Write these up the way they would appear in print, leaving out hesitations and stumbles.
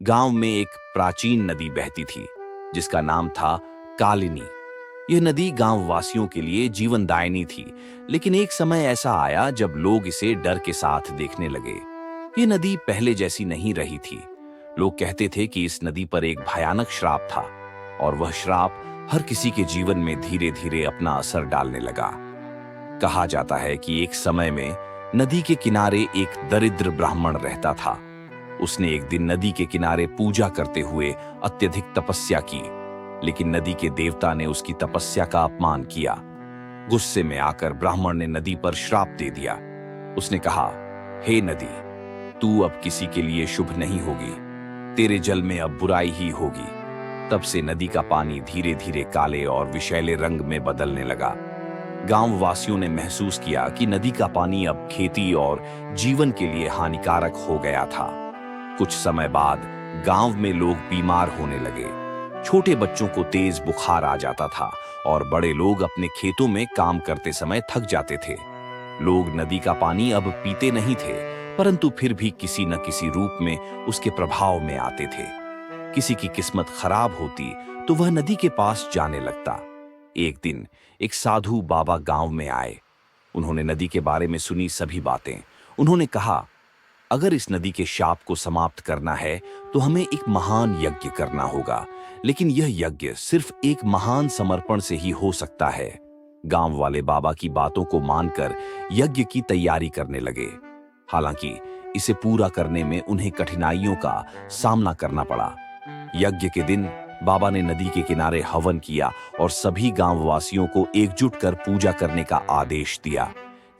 गांव में एक प्राचीन नदी बहती थी जिसका नाम था कालिनी। यह नदी गांव वासियों के लिए जीवनदायिनी थी, लेकिन एक समय ऐसा आया जब लोग इसे डर के साथ देखने लगे। ये नदी पहले जैसी नहीं रही थी। लोग कहते थे कि इस नदी पर एक भयानक श्राप था और वह श्राप हर किसी के जीवन में धीरे धीरे अपना असर डालने लगा। कहा जाता है कि एक समय में नदी के किनारे एक दरिद्र ब्राह्मण रहता था। उसने एक दिन नदी के किनारे पूजा करते हुए अत्यधिक तपस्या की, लेकिन नदी के देवता ने उसकी तपस्या का अपमान किया। गुस्से में आकर ब्राह्मण ने नदी पर श्राप दे दिया। उसने कहा, हे नदी, तू अब किसी के लिए शुभ नहीं होगी, तेरे जल में अब बुराई ही होगी। तब से नदी का पानी धीरे धीरे काले और विषैले रंग में बदलने लगा। गांव वासियों ने महसूस किया कि नदी का पानी अब खेती और जीवन के लिए हानिकारक हो गया था। कुछ समय बाद गांव में लोग बीमार होने लगे। छोटे बच्चों को तेज बुखार आ जाता था और बड़े लोग अपने खेतों में काम करते समय थक जाते थे। लोग नदी का पानी अब पीते नहीं थे, परंतु फिर भी किसी न किसी रूप में उसके प्रभाव में आते थे। किसी की किस्मत खराब होती तो वह नदी के पास जाने लगता। एक दिन एक साधु बाबा गांव में आए। उन्होंने नदी के बारे में सुनी सभी बातें। उन्होंने कहा, अगर इस नदी के शाप को समाप्त करना है तो हमें एक महान यज्ञ करना होगा, लेकिन यह यज्ञ सिर्फ एक महान समर्पण से ही हो सकता है। गांव वाले बाबा की बातों को मानकर यज्ञ की तैयारी करने लगे। हालांकि इसे पूरा करने में उन्हें कठिनाइयों का सामना करना पड़ा। यज्ञ के दिन बाबा ने नदी के किनारे हवन किया और सभी गांववासियों को एकजुट कर पूजा करने का आदेश दिया।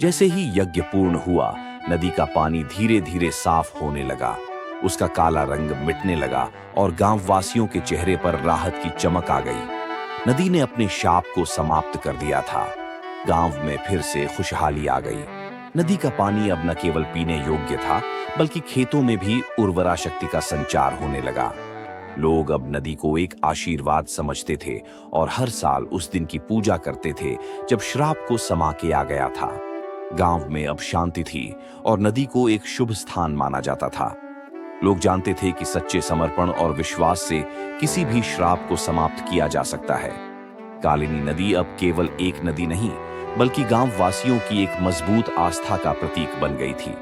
जैसे ही यज्ञ पूर्ण हुआ, नदी का पानी धीरे धीरे साफ होने लगा। उसका काला रंग मिटने लगा और गांववासियों के चेहरे पर राहत की चमक आ गई। नदी ने अपने शाप को समाप्त कर दिया था। गांव में फिर से खुशहाली आ गई। नदी का पानी अब न केवल पीने योग्य था, बल्कि खेतों में भी उर्वरा शक्ति का संचार होने लगा। लोग अब नदी को एक आशीर्वाद समझते थे और हर साल उस दिन की पूजा करते थे जब श्राप को समा के आ गया था। गांव में अब शांति थी और नदी को एक शुभ स्थान माना जाता था। लोग जानते थे कि सच्चे समर्पण और विश्वास से किसी भी श्राप को समाप्त किया जा सकता है। कालिनी नदी अब केवल एक नदी नहीं, बल्कि गांव वासियों की एक मजबूत आस्था का प्रतीक बन गई थी।